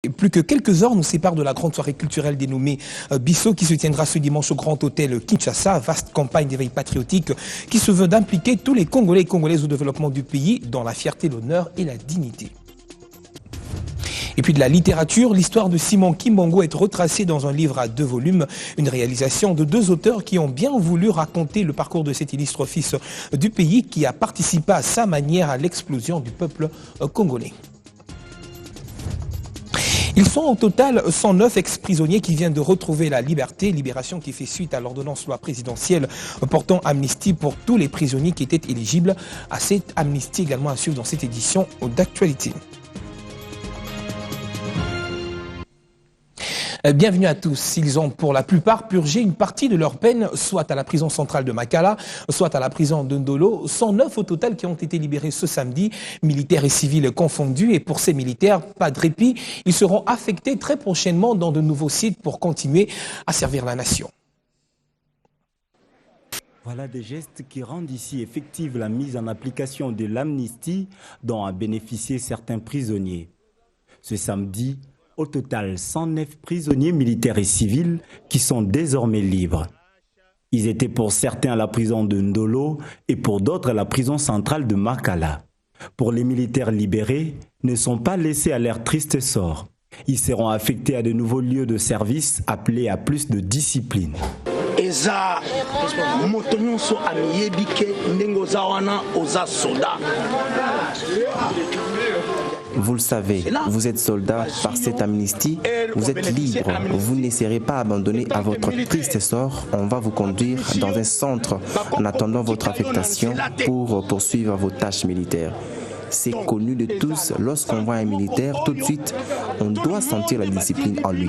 Et plus que quelques heures nous séparent de la grande soirée culturelle dénommée Bisso qui se tiendra ce dimanche au Grand Hôtel Kinshasa, vaste campagne d'éveil patriotique qui se veut d'impliquer tous les Congolais et Congolaises au développement du pays dans la fierté, l'honneur et la dignité. Et puis de la littérature, l'histoire de Simon Kimbongo est retracée dans un livre à 2 volumes, une réalisation de 2 auteurs qui ont bien voulu raconter le parcours de cet illustre fils du pays qui a participé à sa manière à l'explosion du peuple congolais. Ils sont au total 109 ex-prisonniers qui viennent de retrouver la liberté, libération qui fait suite à l'ordonnance loi présidentielle portant amnistie pour tous les prisonniers qui étaient éligibles à cette amnistie également à suivre dans cette édition d'actualité. Bienvenue à tous. Ils ont pour la plupart purgé une partie de leur peine, soit à la prison centrale de Makala, soit à la prison de Ndolo. 109 au total qui ont été libérés ce samedi, militaires et civils confondus. Et pour ces militaires, pas de répit. Ils seront affectés très prochainement dans de nouveaux sites pour continuer à servir la nation. Voilà des gestes qui rendent ici effective la mise en application de l'amnistie dont ont bénéficié certains prisonniers. Ce samedi, au total, 109 prisonniers militaires et civils qui sont désormais libres. Ils étaient pour certains à la prison de Ndolo et pour d'autres à la prison centrale de Makala. Pour les militaires libérés, ne sont pas laissés à leur triste sort. Ils seront affectés à de nouveaux lieux de service appelés à plus de discipline. Vous le savez, vous êtes soldat par cette amnistie, vous êtes libre, vous ne serez pas abandonné à votre triste sort. On va vous conduire dans un centre en attendant votre affectation pour poursuivre vos tâches militaires. C'est connu de tous, lorsqu'on voit un militaire, tout de suite, on doit sentir la discipline en lui.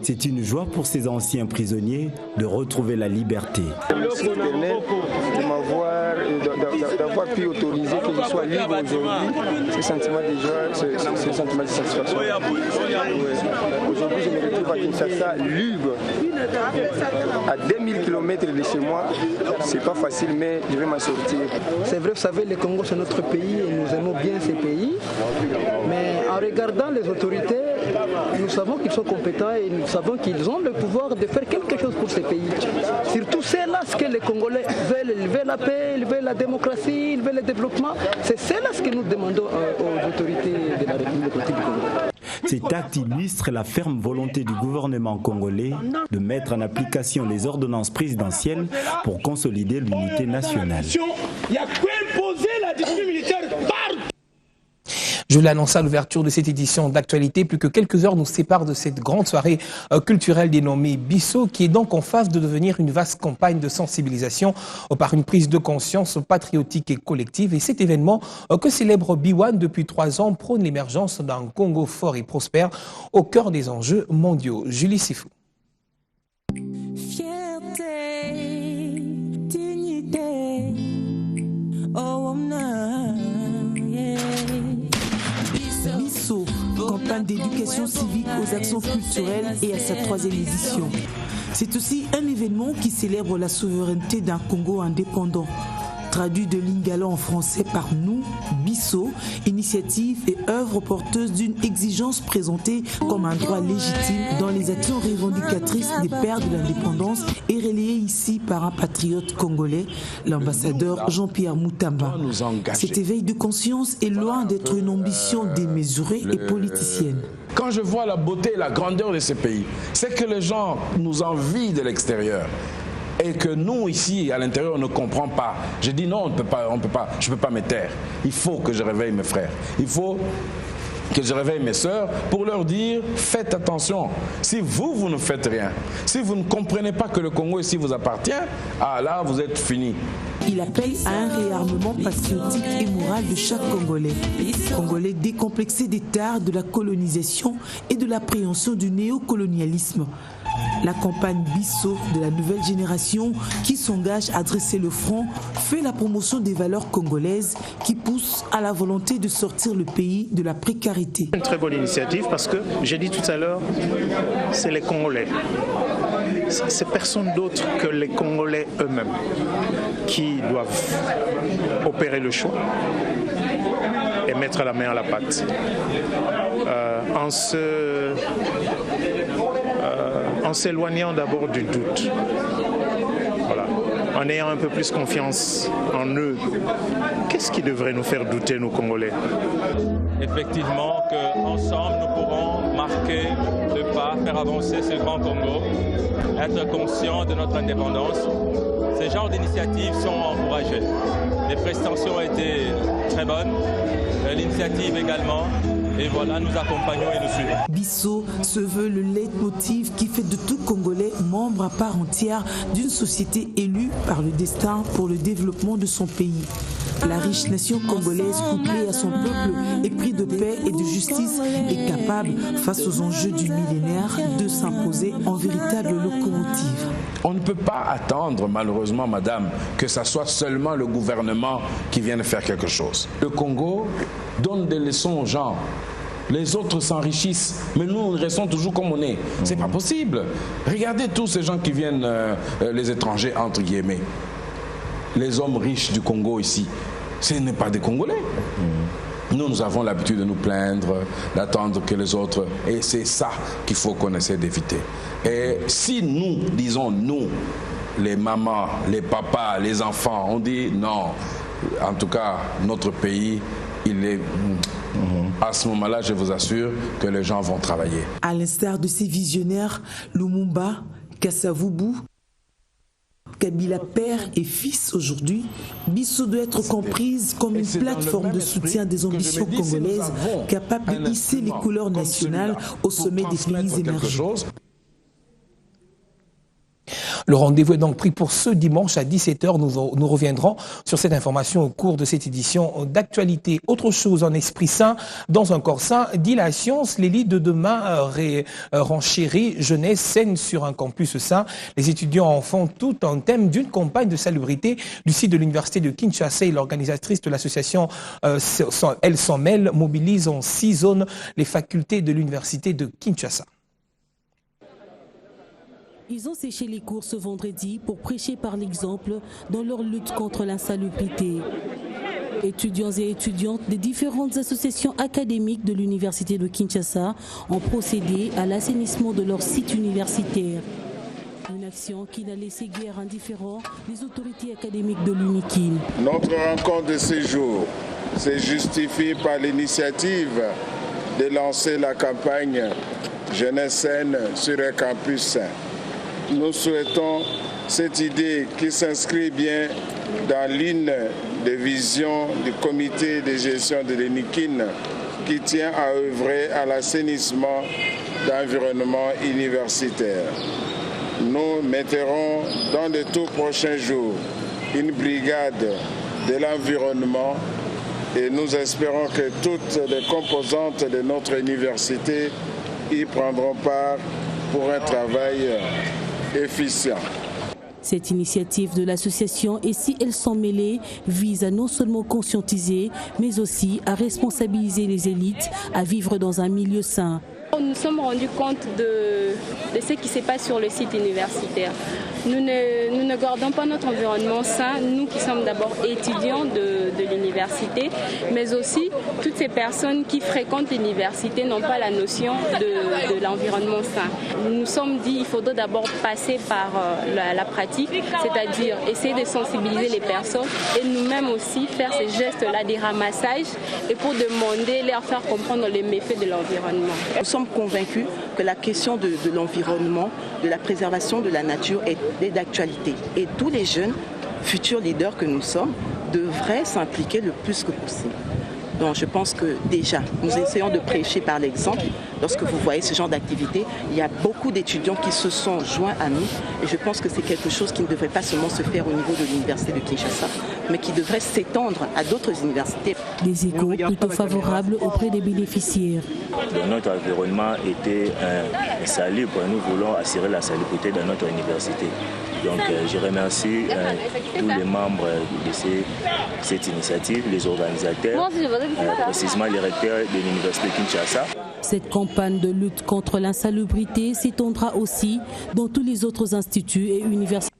C'est une joie pour ces anciens prisonniers de retrouver la liberté. D'avoir pu autoriser que je sois libre aujourd'hui, ce sentiment de joie, ce sentiment de satisfaction. Aujourd'hui, je me retrouve à Kinshasa libre, à 2000 km de chez moi. C'est pas facile, mais je vais m'en sortir. C'est vrai, vous savez, le Congo, c'est notre pays et nous aimons bien ces pays. Mais en regardant les autorités, nous savons qu'ils sont compétents et nous savons qu'ils ont le pouvoir de faire quelque chose pour ces pays. Surtout c'est là ce que les Congolais veulent. Ils veulent la paix, ils veulent la démocratie, ils veulent le développement. C'est là ce que nous demandons aux autorités de la République du Congo. Cet acte illustre la ferme volonté du gouvernement congolais de mettre en application les ordonnances présidentielles pour consolider l'unité nationale. Il n'y a qu'imposer la discipline militaire partout. Je l'annonce à l'ouverture de cette édition d'actualité. Plus que quelques heures nous séparent de cette grande soirée culturelle dénommée Bisso, qui est donc en phase de devenir une vaste campagne de sensibilisation par une prise de conscience patriotique et collective. Et cet événement que célèbre Biwan depuis 3 ans prône l'émergence d'un Congo fort et prospère au cœur des enjeux mondiaux. Julie Sifou. Fierté, dignité, oh Bisso, campagne d'éducation civique aux actions culturelles et à sa 3e édition. C'est aussi un événement qui célèbre la souveraineté d'un Congo indépendant. Traduit de lingala en français par nous, Bisso, initiative et œuvre porteuse d'une exigence présentée comme un droit légitime dans les actions revendicatrices des pères de l'indépendance et relayée ici par un patriote congolais, l'ambassadeur Jean-Pierre Moutamba. Cet éveil de conscience est loin d'être une ambition démesurée et politicienne. Quand je vois la beauté et la grandeur de ces pays, c'est que les gens nous envient de l'extérieur. Et que nous, ici, à l'intérieur, on ne comprend pas. Je dis non, je ne peux pas me taire. Il faut que je réveille mes frères. Il faut que je réveille mes sœurs pour leur dire, faites attention. Si vous ne faites rien, si vous ne comprenez pas que le Congo ici vous appartient, ah là, vous êtes finis. Il appelle à un réarmement patriotique et moral de chaque Congolais. Congolais décomplexés des tares de la colonisation et de l'appréhension du néocolonialisme. La campagne Bisso de la nouvelle génération qui s'engage à dresser le front fait la promotion des valeurs congolaises qui poussent à la volonté de sortir le pays de la précarité. Une très bonne initiative parce que, j'ai dit tout à l'heure, c'est les Congolais. C'est personne d'autre que les Congolais eux-mêmes. qui doivent opérer le choix et mettre la main à la pâte. En s'éloignant d'abord du doute. Voilà. En ayant un peu plus confiance en eux. Qu'est-ce qui devrait nous faire douter, nous Congolais? Effectivement, qu'ensemble nous pourrons marquer le pas, faire avancer ce grand Congo, être conscients de notre indépendance. Ces genres d'initiatives sont encouragées. Les prestations ont été très bonnes, l'initiative également. Et voilà, nous accompagnons et nous suivons. Bisso se veut le leitmotiv qui fait de tout Congolais membre à part entière d'une société élue par le destin pour le développement de son pays. La riche nation congolaise couplée à son peuple épris de paix et de justice est capable, face aux enjeux du millénaire, de s'imposer en véritable locomotive. On ne peut pas attendre, malheureusement, madame, que ce soit seulement le gouvernement qui vienne faire quelque chose. Le Congo donne des leçons aux gens. Les autres s'enrichissent, mais nous restons toujours comme on est. C'est pas possible. Regardez tous ces gens qui viennent, les étrangers, entre guillemets. Les hommes riches du Congo ici, ce n'est pas des Congolais. Nous avons l'habitude de nous plaindre, d'attendre que les autres... Et c'est ça qu'il faut qu'on essaie d'éviter. Et si nous, disons nous, les mamans, les papas, les enfants, on dit non, en tout cas, notre pays, il est... À ce moment-là, je vous assure que les gens vont travailler. À l'instar de ces visionnaires, Lumumba, Kasavubu, Kabila père et fils aujourd'hui, Bisso doit être comprise comme une plateforme de soutien des ambitions congolaises capable de hisser les couleurs nationales au sommet des pays émergents. Le rendez-vous est donc pris pour ce dimanche à 17h. Nous reviendrons sur cette information au cours de cette édition d'actualité. Autre chose en esprit sain, dans un corps sain, dit la science, l'élite de demain renchérit jeunesse saine sur un campus sain. Les étudiants en font tout un thème d'une campagne de salubrité du site de l'université de Kinshasa et l'organisatrice de l'association Elle s'en mêle mobilise en 6 zones les facultés de l'université de Kinshasa. Ils ont séché les cours ce vendredi pour prêcher par l'exemple dans leur lutte contre l'insalubrité. Étudiants et étudiantes des différentes associations académiques de l'université de Kinshasa ont procédé à l'assainissement de leur site universitaire. Une action qui n'a laissé guère indifférents les autorités académiques de l'UNIKIN. Notre rencontre de ce jour se justifie par l'initiative de lancer la campagne Jeunesse saine sur un campus sain. Nous souhaitons cette idée qui s'inscrit bien dans l'une des visions du comité de gestion de l'UNIKIN qui tient à œuvrer à l'assainissement d'environnement universitaire. Nous mettrons dans les tout prochains jours une brigade de l'environnement et nous espérons que toutes les composantes de notre université y prendront part pour un travail efficient. Cette initiative de l'association Et si elles sont mêlées vise à non seulement conscientiser, mais aussi à responsabiliser les élites à vivre dans un milieu sain. Nous nous sommes rendus compte de ce qui se passe sur le site universitaire. Nous ne gardons pas notre environnement sain, nous qui sommes d'abord étudiants de l'université, mais aussi toutes ces personnes qui fréquentent l'université n'ont pas la notion de l'environnement sain. Nous nous sommes dit qu'il faudrait d'abord passer par la pratique, c'est-à-dire essayer de sensibiliser les personnes et nous-mêmes aussi faire ces gestes-là des ramassages et pour demander, leur faire comprendre les méfaits de l'environnement. Nous sommes convaincus que la question de l'environnement, de la préservation de la nature est d'actualité. Et tous les jeunes, futurs leaders que nous sommes, devraient s'impliquer le plus que possible. Donc je pense que déjà, nous essayons de prêcher par l'exemple. Lorsque vous voyez ce genre d'activité, il y a beaucoup d'étudiants qui se sont joints à nous. Et je pense que c'est quelque chose qui ne devrait pas seulement se faire au niveau de l'université de Kinshasa, mais qui devrait s'étendre à d'autres universités. Des échos plutôt favorables auprès des bénéficiaires. Notre environnement était salubre. Nous voulons assurer la salubrité dans notre université. Donc je remercie tous les membres de cette initiative, les organisateurs, précisément les recteurs de l'université de Kinshasa. Cette campagne de lutte contre l'insalubrité s'étendra aussi dans tous les autres instituts et universités.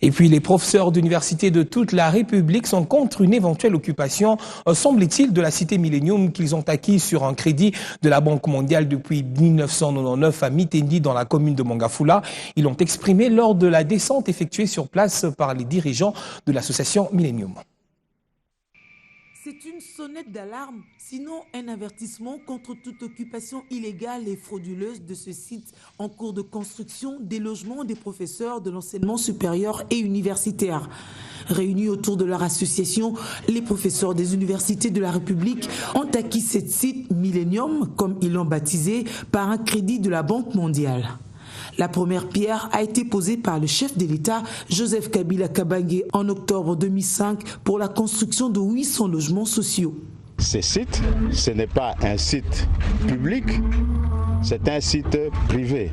Et puis les professeurs d'université de toute la République sont contre une éventuelle occupation, semble-t-il, de la cité Millennium qu'ils ont acquis sur un crédit de la Banque mondiale depuis 1999 à Mitendi dans la commune de Mongafula. Ils l'ont exprimé lors de la descente effectuée sur place par les dirigeants de l'association Millennium. C'est une sonnette d'alarme, sinon un avertissement contre toute occupation illégale et frauduleuse de ce site en cours de construction des logements des professeurs de l'enseignement supérieur et universitaire. Réunis autour de leur association, les professeurs des universités de la République ont acquis ce site Millennium, comme ils l'ont baptisé, par un crédit de la Banque mondiale. La première pierre a été posée par le chef de l'État, Joseph Kabila Kabange, en octobre 2005 pour la construction de 800 logements sociaux. Ce site, ce n'est pas un site public, c'est un site privé.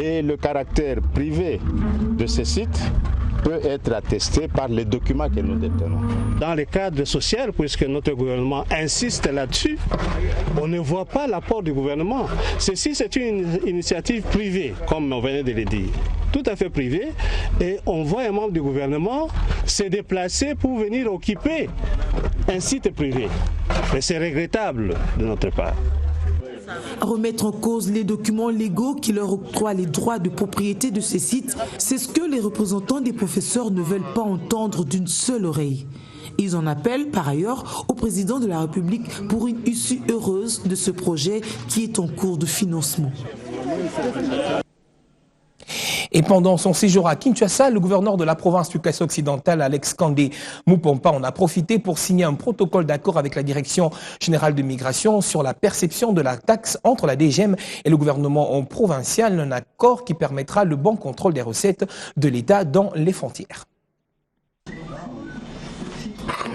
Et le caractère privé de ce site peut être attesté par les documents que nous détenons. Dans le cadre social, puisque notre gouvernement insiste là-dessus, on ne voit pas l'apport du gouvernement. Ceci, c'est une initiative privée, comme on venait de le dire. Tout à fait privée, et on voit un membre du gouvernement se déplacer pour venir occuper un site privé. Et c'est regrettable de notre part. Remettre en cause les documents légaux qui leur octroient les droits de propriété de ces sites, c'est ce que les représentants des professeurs ne veulent pas entendre d'une seule oreille. Ils en appellent par ailleurs au président de la République pour une issue heureuse de ce projet qui est en cours de financement. Et pendant son séjour à Kinshasa, le gouverneur de la province du Kassai occidental, Alex Kandé Mupompa, en a profité pour signer un protocole d'accord avec la Direction générale de migration sur la perception de la taxe entre la DGM et le gouvernement provincial, un accord qui permettra le bon contrôle des recettes de l'État dans les frontières.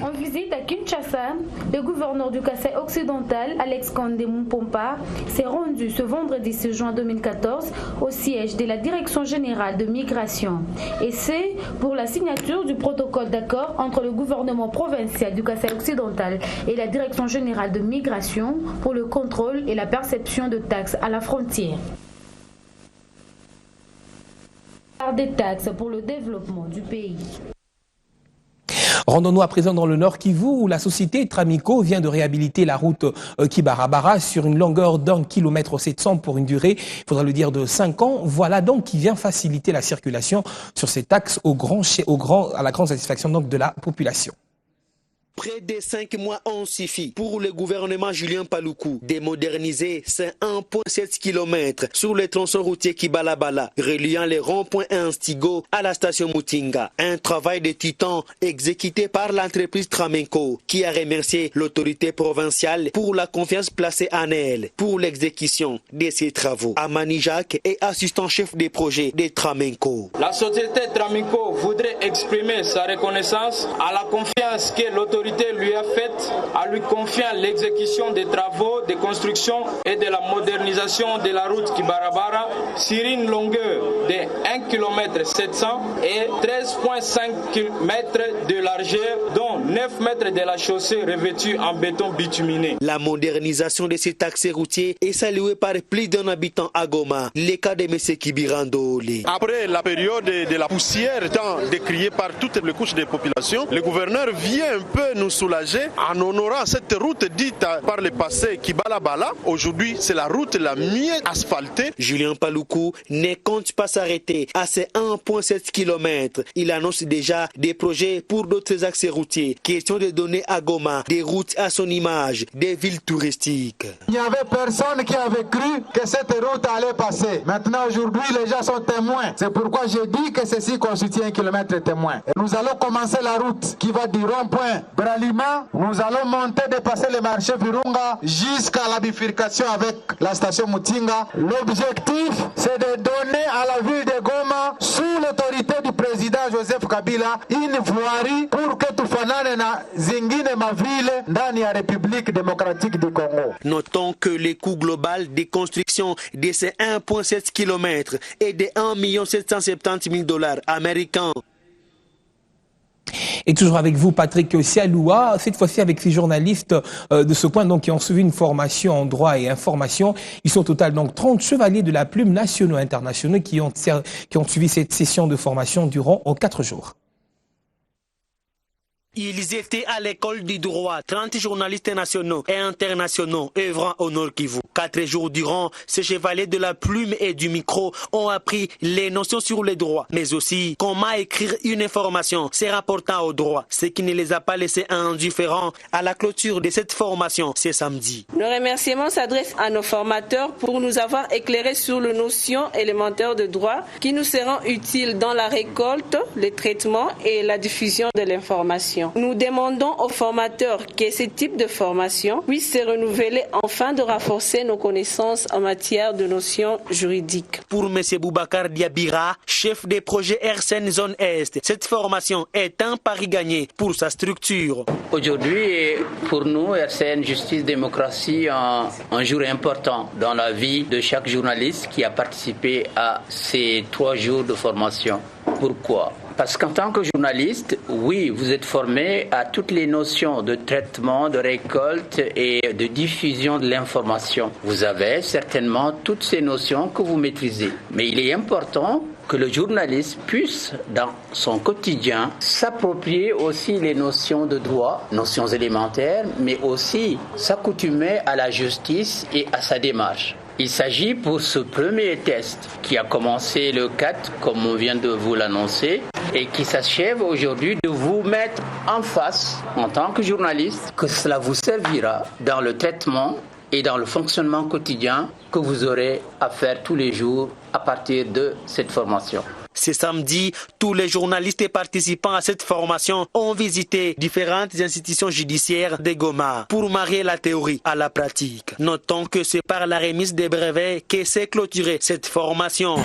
En visite à Kinshasa, le gouverneur du Kassai occidental, Alex Kandé Mupompa, s'est rendu ce vendredi 6 juin 2014 au siège de la Direction générale de migration. Et c'est pour la signature du protocole d'accord entre le gouvernement provincial du Kassai occidental et la Direction générale de migration pour le contrôle et la perception de taxes à la frontière. Des taxes pour le développement du pays. Rendons-nous à présent dans le Nord Kivu où la société Tramico vient de réhabiliter la route Kibarabara sur une longueur d'1 km 700 pour une durée, il faudra le dire, de 5 ans. Voilà donc qui vient faciliter la circulation sur cet axe à la grande satisfaction donc de la population. Près de 5 mois ont suffi pour le gouvernement Julien Paluku de moderniser ces 1,7 km sur le tronçon routier Kibalabala, reliant les ronds-points Instigo à la station Mutinga. Un travail de titan exécuté par l'entreprise Tramenco, qui a remercié l'autorité provinciale pour la confiance placée en elle pour l'exécution de ces travaux. Amani Jacques est assistant-chef des projets de Tramenco. La société Tramenco voudrait exprimer sa reconnaissance à la confiance que l'autorité lui a faite en lui confiant l'exécution des travaux de construction et de la modernisation de la route Kibarabara sur une longueur de 1 km 700 et 13,5 km de largeur, dont 9 mètres de la chaussée revêtue en béton bituminé. La modernisation de cet axe routier est saluée par plus d'un habitant à Goma, le cas de M. Kibirandole. Après la période de la poussière tant décriée par toutes les couches de population, le gouverneur vient un peu nous soulager en honorant cette route dite par le passé Kibalabala. Aujourd'hui, c'est la route la mieux asphaltée. Julien Paluku ne compte pas s'arrêter à ces 1,7 km. Il annonce déjà des projets pour d'autres axes routiers. Question de donner à Goma des routes à son image, des villes touristiques. Il n'y avait personne qui avait cru que cette route allait passer. Maintenant, aujourd'hui, les gens sont témoins. C'est pourquoi j'ai dit que ceci constitue 1 km témoin. Et nous allons commencer la route qui va du rond-point Bralima. Nous allons monter, dépasser le marché Virunga jusqu'à la bifurcation avec la station Mutinga. L'objectif, c'est de donner à la ville de Goma, sous l'autorité du président Joseph Kabila, une voirie pour que tufanane na zingine mavile ndani ya République démocratique du Congo. Notons que le coût global de construction de ces 1,7 km est de $1 770 000 américains. Et toujours avec vous, Patrick Sialoua, cette fois-ci avec ces journalistes de ce coin donc, qui ont suivi une formation en droit et information. Ils sont au total donc 30 chevaliers de la plume nationaux et internationaux qui ont suivi cette session de formation durant 4 jours. Ils étaient à l'école du droit, 30 journalistes nationaux et internationaux œuvrant au Nord Kivu. 4 jours durant, ces chevaliers de la plume et du micro ont appris les notions sur les droits, mais aussi comment écrire une information se rapportant au droit, ce qui ne les a pas laissés indifférents à la clôture de cette formation ce samedi. Nos remerciements s'adressent à nos formateurs pour nous avoir éclairés sur les notions élémentaires de droit qui nous seront utiles dans la récolte, le traitement et la diffusion de l'information. Nous demandons aux formateurs que ce type de formation puisse se renouveler afin de renforcer nos connaissances en matière de notions juridiques. Pour M. Boubacar Diabira, chef des projets RCN Zone Est, cette formation est un pari gagné pour sa structure. Aujourd'hui, pour nous, RCN Justice Démocratie, un jour important dans la vie de chaque journaliste qui a participé à ces 3 jours de formation. Pourquoi ? Parce qu'en tant que journaliste, oui, vous êtes formé à toutes les notions de traitement, de récolte et de diffusion de l'information. Vous avez certainement toutes ces notions que vous maîtrisez. Mais il est important que le journaliste puisse, dans son quotidien, s'approprier aussi les notions de droit, notions élémentaires, mais aussi s'accoutumer à la justice et à sa démarche. Il s'agit pour ce premier test qui a commencé le 4, comme on vient de vous l'annoncer, et qui s'achève aujourd'hui de vous mettre en face, en tant que journaliste, que cela vous servira dans le traitement et dans le fonctionnement quotidien que vous aurez à faire tous les jours à partir de cette formation. Ce samedi, tous les journalistes participants à cette formation ont visité différentes institutions judiciaires de Goma pour marier la théorie à la pratique. Notons que c'est par la remise des brevets que s'est clôturée cette formation.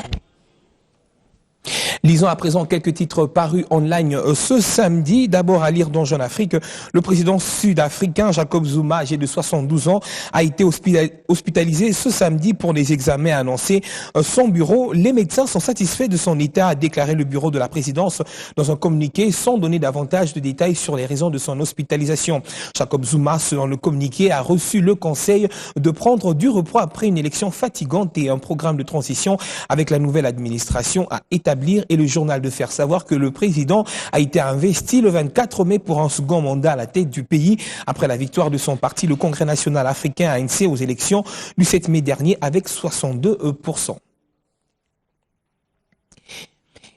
Lisons à présent quelques titres parus online ce samedi. D'abord à lire dans Jeune Afrique, le président sud-africain Jacob Zuma, âgé de 72 ans, a été hospitalisé ce samedi pour les examens annoncés. Son bureau, les médecins sont satisfaits de son état, a déclaré le bureau de la présidence dans un communiqué sans donner davantage de détails sur les raisons de son hospitalisation. Jacob Zuma, selon le communiqué, a reçu le conseil de prendre du repos après une élection fatigante et un programme de transition avec la nouvelle administration à établir. Et le journal de faire savoir que le président a été investi le 24 mai pour un second mandat à la tête du pays après la victoire de son parti, le Congrès national africain ANC, aux élections du 7 mai dernier avec 62%.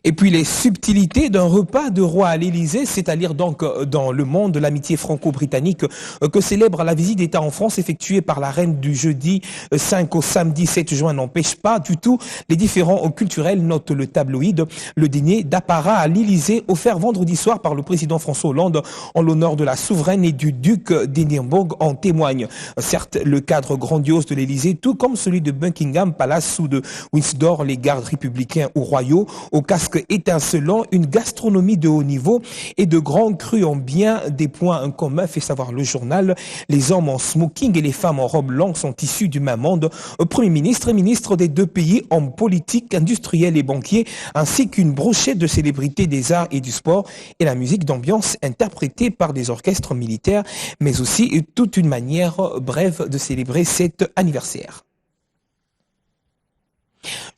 Et puis les subtilités d'un repas de roi à l'Élysée, c'est-à-dire donc dans le monde de l'amitié franco-britannique que célèbre la visite d'État en France effectuée par la reine du jeudi 5 au samedi 7 juin n'empêche pas du tout les différents culturels, note le tabloïd. Le dîner d'apparat à l'Élysée offert vendredi soir par le président François Hollande en l'honneur de la souveraine et du duc d'Édimbourg en témoigne. Certes, le cadre grandiose de l'Élysée, tout comme celui de Buckingham Palace ou de Windsor, les gardes républicains ou royaux, au casque étincelant, une gastronomie de haut niveau et de grands crus ont bien des points communs, fait savoir le journal. Les hommes en smoking et les femmes en robe longue sont issus du même monde. Premier ministre et ministre des 2 pays, hommes politiques, industriels et banquiers, ainsi qu'une brochette de célébrités des arts et du sport et la musique d'ambiance interprétée par des orchestres militaires, mais aussi toute une manière brève de célébrer cet anniversaire.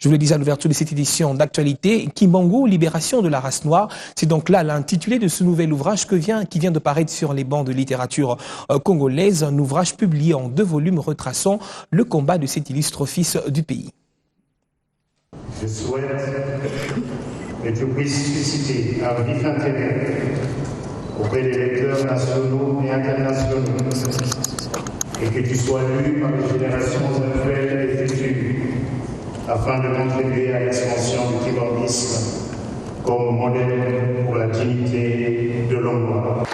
Je vous le disais à l'ouverture de cette édition d'actualité, Kimbangu, libération de la race noire. C'est donc là l'intitulé de ce nouvel ouvrage qui vient de paraître sur les bancs de littérature congolaise, un ouvrage publié en 2 volumes retraçant le combat de cet illustre fils du pays. Je souhaite que tu puisses susciter un vif intérêt auprès des lecteurs nationaux et internationaux et que tu sois lu par les générations actuelles et futures, afin de contribuer à l'expansion du kibangisme comme modèle pour la dignité de l'homme noir.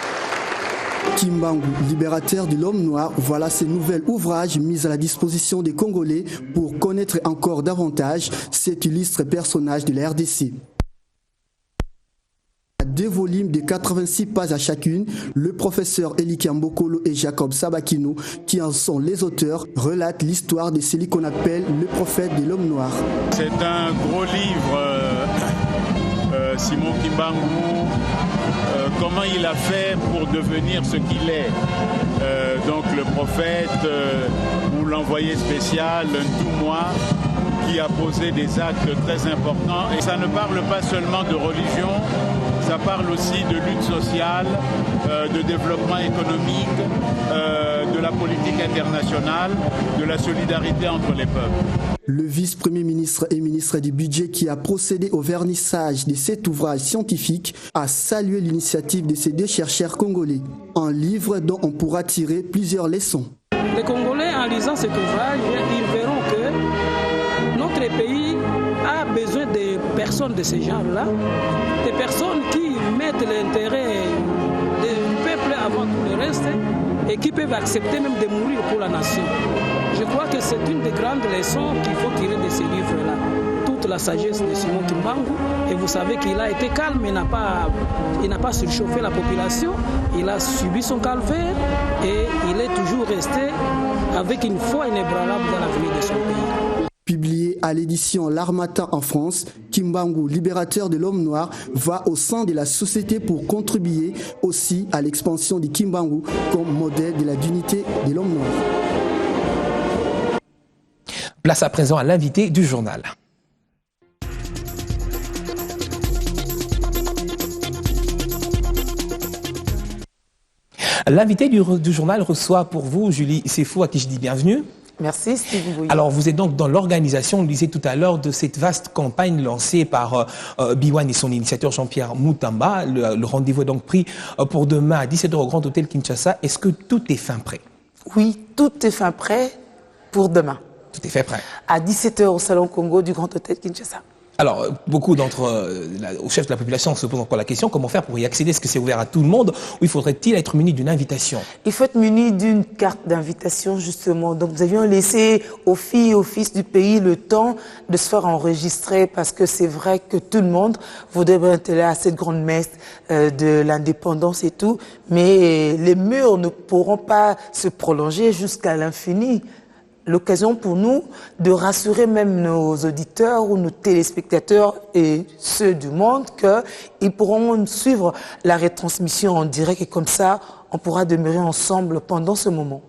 Kimbangu, libérateur de l'homme noir, voilà ce nouvel ouvrage mis à la disposition des Congolais pour connaître encore davantage cet illustre personnage de la RDC. 2 volumes de 86 pages à chacune, le professeur Eli Mbokolo et Jacob Sabakino, qui en sont les auteurs, relatent l'histoire de celui qu'on appelle le prophète de l'homme noir. C'est un gros livre, Simon Kimbangu, comment il a fait pour devenir ce qu'il est. Donc le prophète ou l'envoyé spécial, un Toumois, qui a posé des actes très importants. Et ça ne parle pas seulement de religion, ça parle aussi de lutte sociale, de développement économique, de la politique internationale, de la solidarité entre les peuples. Le vice-premier ministre et ministre du Budget qui a procédé au vernissage de cet ouvrage scientifique a salué l'initiative de ces deux chercheurs congolais. Un livre dont on pourra tirer plusieurs leçons. Les Congolais, en lisant cet ouvrage, ils verront que notre pays a besoin de personnes de ce genre-là, des personnes qui mettent l'intérêt du peuple avant tout le reste et qui peuvent accepter même de mourir pour la nation. Je crois que c'est une des grandes leçons qu'il faut tirer de ces livres-là. Toute la sagesse de Simon Kimbangu, et vous savez qu'il a été calme, il n'a pas surchauffé la population, il a subi son calvaire et il est toujours resté avec une foi inébranlable dans l'avenir de son pays. Publié à l'édition L'Harmattan en France, Kimbangu, libérateur de l'homme noir, va au sein de la société pour contribuer aussi à l'expansion du Kimbangu comme modèle de la dignité de l'homme noir. Place à présent à l'invité du journal. L'invité du journal reçoit pour vous Julie Sefou, à qui je dis bienvenue. Merci Steve Bouillon. Alors vous êtes donc dans l'organisation, on le disait tout à l'heure, de cette vaste campagne lancée par Biwan et son initiateur Jean-Pierre Moutamba. Le rendez-vous est donc pris pour demain à 17h au Grand Hôtel Kinshasa. Est-ce que tout est fin prêt? Oui, tout est fin prêt pour demain. Tout est fait prêt. À 17h au Salon Congo du Grand Hôtel Kinshasa. Alors, beaucoup aux chefs de la population se posent encore la question, comment faire pour y accéder? Est-ce que c'est ouvert à tout le monde ou il faudrait-il être muni d'une invitation? Il faut être muni d'une carte d'invitation, justement. Donc, nous avions laissé aux filles et aux fils du pays le temps de se faire enregistrer parce que c'est vrai que tout le monde voudrait être là à cette grande messe de l'indépendance et tout, mais les murs ne pourront pas se prolonger jusqu'à l'infini. L'occasion pour nous de rassurer même nos auditeurs ou nos téléspectateurs et ceux du monde qu'ils pourront suivre la retransmission en direct et comme ça, on pourra demeurer ensemble pendant ce moment.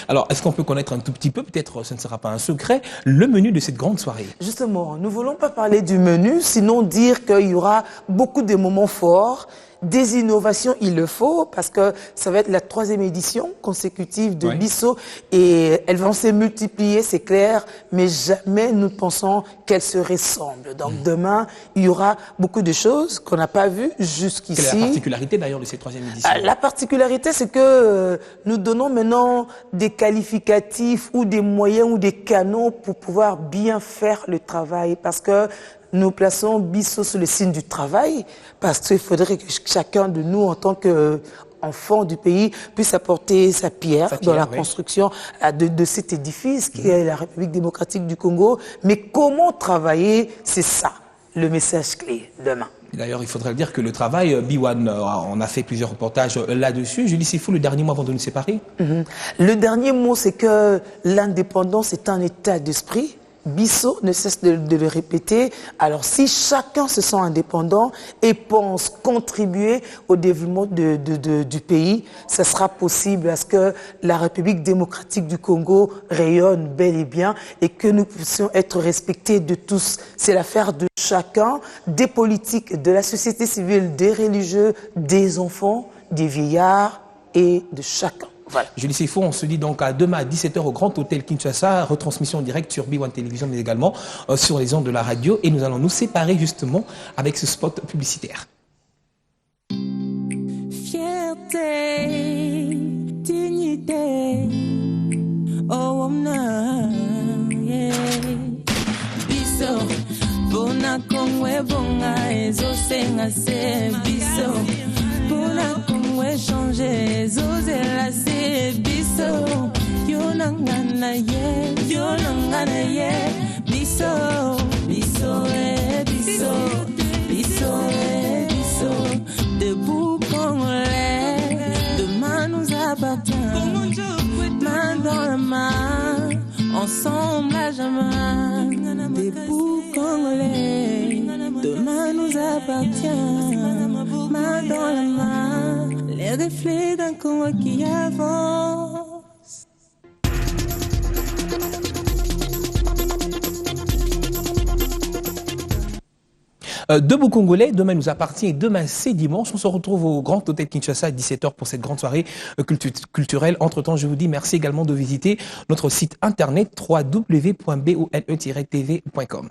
Alors, est-ce qu'on peut connaître un tout petit peu, peut-être ce ne sera pas un secret, le menu de cette grande soirée? Justement, nous ne voulons pas parler du menu, sinon dire qu'il y aura beaucoup de moments forts. Des innovations, il le faut, parce que ça va être la 3e édition consécutive de Bissau et elles vont se multiplier, c'est clair, mais jamais nous pensons qu'elles se ressemblent. Donc demain, il y aura beaucoup de choses qu'on n'a pas vues jusqu'ici. Quelle est la particularité d'ailleurs de cette 3e édition? La particularité, c'est que nous donnons maintenant des qualificatifs ou des moyens ou des canaux pour pouvoir bien faire le travail, parce que nous plaçons Bissau sur le signe du travail, parce qu'il faudrait que chacun de nous, en tant qu'enfant du pays, puisse apporter sa pierre dans la construction de cet édifice qui est la République démocratique du Congo. Mais comment travailler, c'est ça, le message clé demain. D'ailleurs, il faudrait le dire que le travail, Biwan, on a fait plusieurs reportages là-dessus. Julie Sefou, le dernier mot avant de nous séparer? Le dernier mot, c'est que l'indépendance est un état d'esprit. Bissau ne cesse de le répéter. Alors si chacun se sent indépendant et pense contribuer au développement du pays, ça sera possible à ce que la République démocratique du Congo rayonne bel et bien et que nous puissions être respectés de tous. C'est l'affaire de chacun, des politiques, de la société civile, des religieux, des enfants, des vieillards et de chacun. Voilà. Julie Sefou, on se dit donc à demain à 17h au Grand Hôtel Kinshasa, retransmission en direct sur Biwan Télévision, mais également sur les ondes de la radio. Et nous allons nous séparer justement avec ce spot publicitaire. Fierté, dignité, oh yeah. Biso, bona kongwe bonga ezo senga se biso, bona kongwe changer ezo zela se biso, yonangana ye, biso, biso biso, biso biso, debout congolais, demain nous appartient, main dans la main, ensemble à jamais, debout congolais, demain nous appartient, main dans la main. reflet d'un Congo qui avance. Debout Congolais, demain nous appartient et demain c'est dimanche. On se retrouve au Grand Hôtel Kinshasa à 17h pour cette grande soirée culturelle. Entre-temps, je vous dis merci également de visiter notre site internet www.bole-tv.com.